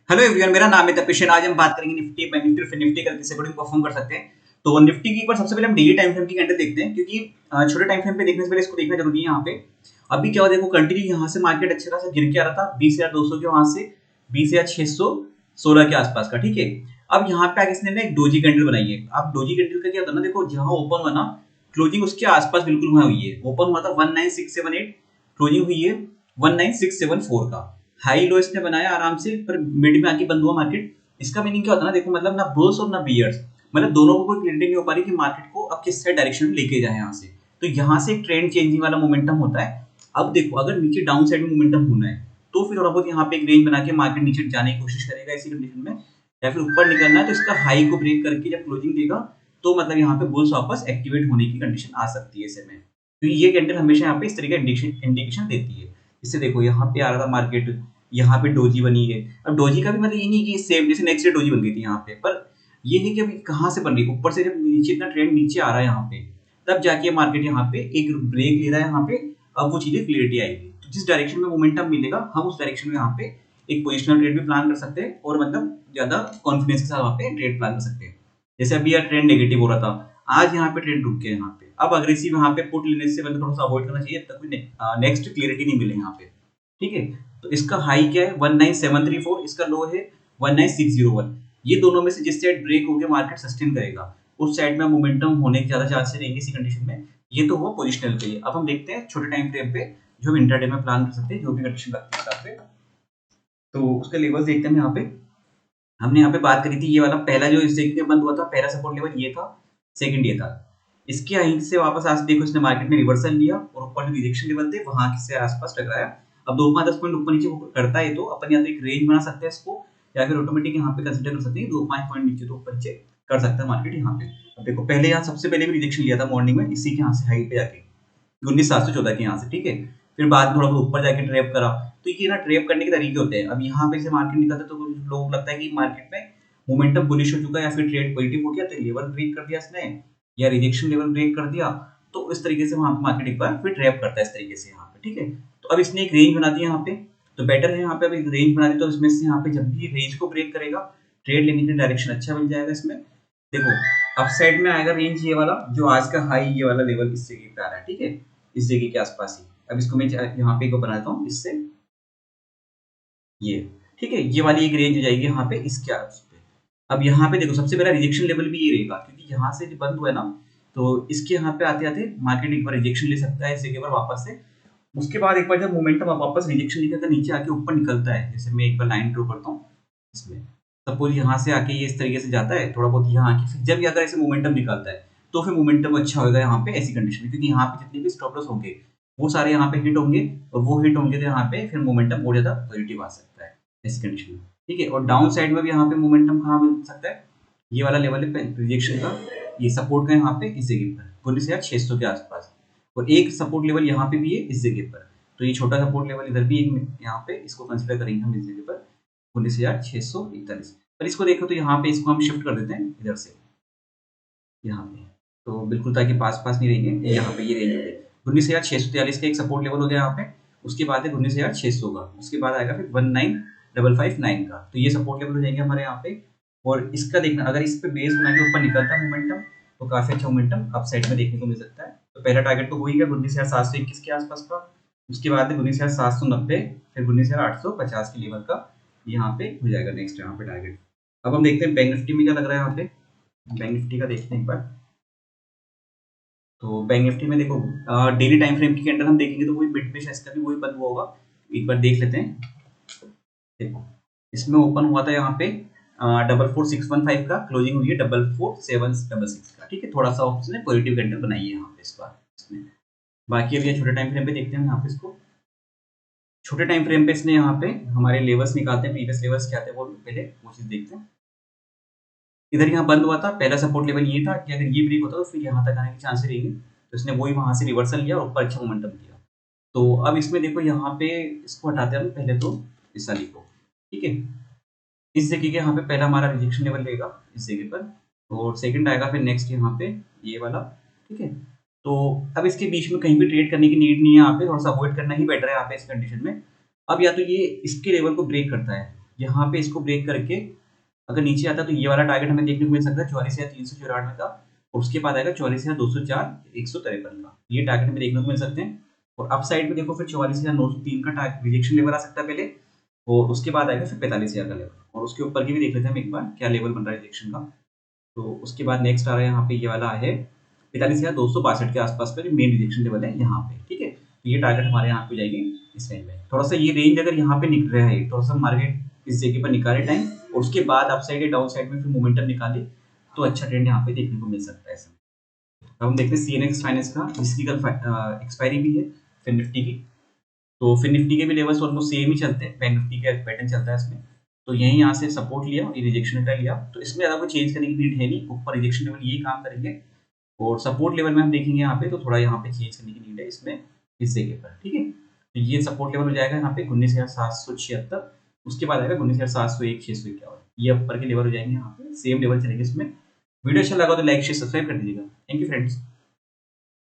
Hello everyone, मेरा नाम है तपिश। आज हम बात करेंगे निफ्टी, बैंक निफ्टी और फिन निफ्टी का किस अकॉर्डिंग परफॉर्म कर सकते हैं। तो निफ्टी की एक बार सबसे पहले हम डेली टाइम फ्रेम की कैंडल देखते हैं, क्योंकि छोटे टाइम फ्रेम पे देखने से पहले इसको देखना जरूरी है। यहाँ पे अभी क्या हुआ देखो, कंटिन्यू यहाँ से मार्केट अच्छा खासा गिर के आ रहा था 20,200 के, वहां से 20,616 के आसपास का। ठीक है, अब यहाँ पे आगे इसने ना एक डोजी कैंडल बनाई है। अब डोजी कैंडल का क्या होता है ना, देखो जहां ओपन हुआ ना, क्लोजिंग उसके आसपास बिल्कुल वहां हुई है। ओपन हुआ था 19678, क्लोजिंग हुई है 19674 का। हाई लो इसने बनाया आराम से, पर मिड में आके बंद हुआ मार्केट। इसका मीनिंग क्या होता है ना, देखो मतलब ना बुल्स और ना बियर्स, मतलब दोनों को कोई क्लियरिटी नहीं हो पा रही कि मार्केट को अब किस साइड डायरेक्शन में लेके जाए यहाँ से। तो यहाँ से एक ट्रेंड चेंजिंग वाला मोमेंटम होता है। अब देखो, अगर नीचे डाउन साइड में मोमेंटम होना है तो फिर थोड़ा बहुत यहाँ पे एक रेंज बना के मार्केट नीचे जाने की कोशिश करेगा इसी कंडीशन में, या फिर ऊपर निकलना है तो इसका हाई को ब्रेक करके जब क्लोजिंग देगा तो मतलब यहाँ पे बुल्स वापस एक्टिवेट होने की कंडीशन आ सकती है ऐसे में। तो ये कैंडल हमेशा यहाँ पे इस तरह का इंडिकेशन देती है। इससे देखो यहाँ पे आ रहा था मार्केट, यहाँ पे डोजी बनी है। अब डोजी का भी मतलब ये नहीं कि सेम जैसे नेक्स्ट डे डोजी बन गई थी यहाँ पे, पर ये है कि अभी कहाँ से बन रही है, ऊपर से जब नीचे इतना ट्रेंड नीचे आ रहा है यहाँ पे, तब जाके मार्केट यहाँ पे एक ब्रेक ले रहा है यहाँ पे। अब वो चीजें क्लियरिटी आएगी, तो जिस डायरेक्शन में मोमेंटम मिलेगा हम उस डायरेक्शन में यहाँ पे एक पोजिशनल ट्रेड भी प्लान कर सकते हैं, और मतलब ज्यादा कॉन्फिडेंस के साथ वहाँ पे ट्रेड प्लान कर सकते हैं। जैसे अभी यार ट्रेंड नेगेटिव हो रहा था, आज यहाँ पे ट्रेंड रुक गया यहाँ पे। अब अग्रेसिव यहाँ पे पुट लेने से मतलब थोड़ा सा अवॉइड करना चाहिए, तब तक नेक्स्ट क्लियरिटी नहीं मिले यहाँ पे। ठीक है, तो इसका हाई क्या है 19734, इसका लो है 19601। ये दोनों में से जिस साइड ब्रेक होकर मार्केट सस्टेन करेगा उस साइड में मोमेंटम होने के ज्यादा चांसेस रहेंगे इसी कंडीशन में। ये तो हुआ पोजिशनल के लिए। अब हम देखते हैं छोटे टाइम फ्रेम पे जो हम इंट्राडे में प्लान कर सकते हैं, जो भी कंडीशन लगती है हिसाब से। तो उसके लेवल्स देखते हैं यहाँ पे। हमने यहाँ पे बात करी थी, ये वाला पहला जो इस में बंद हुआ था, पहला सपोर्ट लेवल ये था, सेकंड ये था। इसके हाई से वापस आज देखो इसने मार्केट ने रिवर्सल लिया और ऊपर जो रिजेक्शन लेवल थे वहां से आसपास टकराया। अब 2-5-10 पॉइंट ऊपर नीचे करता है तो अपन या तो एक रेंज बना सकते हैं इसको, या फिर ऑटोमेटिक यहाँ पे कंसिडर कर सकते हैं 2-5 पॉइंट नीचे तो ऊपर नीचे कर सकता है मार्केट यहाँ पे। अब देखो पहले यहाँ सबसे पहले भी रिजेक्शन लिया था मॉर्निंग में इसी के यहाँ से हाई पे जाके 19,714 के यहाँ से। ठीक है, फिर बाद में थोड़ा बहुत ऊपर जाके ट्रैप करा। तो ये ना ट्रैप करने के तरीके होते हैं। अब यहाँ पे से मार्केट निकलता है तो कुछ लोगों को लगता है कि मार्केट में मोमेंटम बुलिश हो चुका है या फिर ट्रेड पॉजिटिव हो गया, तो लेवल ब्रेक कर दिया इसने या रिजेक्शन लेवल ब्रेक कर दिया, तो इस तरीके से वहां पे मार्केट एक बार फिर ट्रैप करता है इस तरीके से यहाँ पे। ठीक है, तो अब इसने एक रेंज बना दी यहाँ पे, तो बेटर है यहाँ पे अब एक रेंज बना दी, तो इसमें से यहाँ पे जब भी रेंज को ब्रेक करेगा ट्रेड लेने के डायरेक्शन अच्छा मिल जाएगा इसमें। देखो अप साइड में आएगा रेंज ये वाला, जो आज का हाई ये वाला लेवल इस जगह पे आ रहा है। ठीक है, इस जगह के आसपास ही। अब इसको मैं यहाँ पे एक बनाता हूँ इससे, ये ठीक है, ये वाली एक रेंज हो जाएगी यहाँ पे इसके आस पे। अब यहाँ पे देखो सबसे पहला रिजेक्शन लेवल भी ये रहेगा, क्योंकि यहाँ से जो बंद हुआ है ना, तो इसके यहाँ पे आते आते मार्केट एक बार रिजेक्शन ले सकता है इस जगह पर वापस से। उसके बाद एक बार जब मोमेंटम वापस रिजेक्शन लेकर के नीचे आके ऊपर निकलता है, जैसे मैं एक बार लाइन ड्रॉ करता हूँ इसमें, सपोज यहाँ से आके ये इस तरीके से जाता है थोड़ा बहुत यहाँ आके, फिर जब ये अगर ऐसे मोमेंटम निकलता है तो फिर मोमेंटम अच्छा होगा यहाँ पे ऐसी कंडीशन में, क्योंकि यहाँ पे जितने भी स्टॉप लॉस होंगे वो सारे यहाँ पे हिट होंगे, और वो हिट होंगे तो यहाँ पे फिर मोमेंटम बहुत ज्यादा पॉजिटिव आ सकता है ऐसी कंडीशन में। ठीक है, और डाउन साइड में भी यहाँ पे मोमेंटम कहाँ मिल सकता है, ये वाला लेवल है रिजेक्शन का, ये सपोर्ट का यहाँ पे इस जगह पर 19,600 के आसपास, और एक सपोर्ट लेवल यहाँ पे भी है इस जगह पर। तो ये छोटा सपोर्ट लेवल इधर भी एक यहाँ पे, इसको कंसिडर करेंगे हम इस जगह पर 19,641। पर इसको देखो तो यहाँ पे इसको हम शिफ्ट कर देते हैं इधर से यहाँ पे, तो बिल्कुल ताकि पास पास नहीं रहेंगे। यहाँ पे ये रेंज हो गई 19,643 का एक सपोर्ट लेवल हो गया यहाँ पे। उसके बाद है 19,600 का, उसके बाद आएगा फिर 19,559 का, तो ये सपोर्ट लेवल हो जाएंगे हमारे यहाँ पे। और इसका देखना, अगर इस पे बेस बना के ऊपर निकलता है मोमेंटम तो काफी अच्छा मोमेंटम अप साइड में देखने को मिल सकता है। तो पहला टारगेट तो हो ही गया 19,721 के आसपास का। उसके बाद है 19,790, फिर 19,850 के लेवल का यहाँ पे हो जाएगा नेक्स्ट यहाँ पे टारगेट। अब हम देखते हैं बैंक निफ्टी में क्या लग रहा है यहाँ पे। बैंक निफ्टी का देखते हैं एक बार। तो बैंक निफ्टी में देखो डेली टाइम फ्रेम की कैंडल हम देखेंगे तो वही मिड में इसका भी वही बंद हुआ होगा। एक बार देख लेते हैं। देखो इसमें ओपन हुआ था यहाँ पे 44615 का, क्लोजिंग हुई है 44766 का। ठीक है, थोड़ा सा उसने पॉजिटिव कैंडल बनाई है यहाँ पे इस बार इसमें। बाकी अभी छोटे टाइम फ्रेम पे देखते हैं यहाँ पे इसको। छोटे टाइम फ्रेम पे इसने यहाँ पे हमारे लेवल्स निकालते हैं, प्रीवियस लेवल्स क्या थे वो पहले वो चीज देखते हैं। इधर यहाँ बंद हुआ था, पहला सपोर्ट लेवल ये था कि अगर ये ब्रेक होता तो फिर यहाँ तक आने के चांसेस रहेंगे, तो इसने वही वहां से रिवर्सल लिया और ऊपर अच्छा मोमेंटम दिया। तो अब इसमें देखो यहाँ पे इसको हटाते हैं हम पहले तो इस वाली को। ठीक है, इस जगह के यहाँ पे पहला हमारा रिजेक्शन लेवल रहेगा इस जगह पर, और सेकंड आएगा फिर नेक्स्ट यहाँ पे ये वाला। ठीक है, तो अब इसके बीच में कहीं भी ट्रेड करने की नीड नहीं है, यहाँ पे थोड़ा सा अवॉइड करना ही बेटर है यहाँ पे इस कंडीशन में। अब या तो ये इसके लेवल को ब्रेक करता है यहाँ पे इसको ब्रेक करके अगर नीचे आता तो ये वाला टारगेट हमें देखने को मिल सकता है 44,394 का, और उसके बाद आएगा 44,204 153 का, ये टारगेट हमें देखने को मिल सकते हैं। और अप साइड में देखो फिर 44,903 का रिजेक्शन लेवल आ सकता है पहले, और उसके बाद आएगा फिर 45,000 का लेवल, और उसके ऊपर की भी देख लेते हैं हम एक बार क्या लेवल बन रहा है रिजेक्शन का। तो उसके बाद नेक्स्ट आ रहा है यहाँ पे ये वाला है 45,262 के आसपास का जो मेन रिजेक्शन लेवल है यहाँ पे, ठीक है। तो ये टारगेट हमारे यहाँ पे हो जाएगी इस रेंज में। थोड़ा सा ये रेंज अगर यहाँ पे निकल रहा है, थोड़ा सा मार्केट इस जगह पर निकाले टाइम, और उसके बाद अप साइड या डाउन साइड में फिर मोमेंटम निकाले, तो अच्छा ट्रेंड यहाँ पे देखने को मिल सकता है। अब हम देखते हैं सीएनएक्स फाइनेंस का, जिसकी कल एक्सपायरी भी है फिर निफ्टी की। तो फिर निफ्टी के भी लेवल्स ऑलमोस्ट सेम ही चलते हैं, बैंक निफ्टी का पैटर्न चलता है इसमें। तो यहीं यहाँ से सपोर्ट लिया और ये रिजेक्शन का लिया, तो इसमें ज़्यादा कोई चेंज करने की नीड है नहीं, ऊपर रिजेक्शन लेवल यही काम करेंगे, और सपोर्ट लेवल में हम देखेंगे यहाँ पे तो थोड़ा यहाँ पे चेंज करने की नीड है इसमें इस जगह पर, ठीक है। तो ये सपोर्ट लेवल हो जाएगा यहाँ पे 19,776, उसके बाद आएगा 19,701 651, ये ऊपर के लेवल हो जाएंगे यहाँ पे, सेम लेवल चलेंगे इसमें। वीडियो अच्छा लगा तो लाइक शेयर सब्सक्राइब कर दीजिएगा। Thank you friends.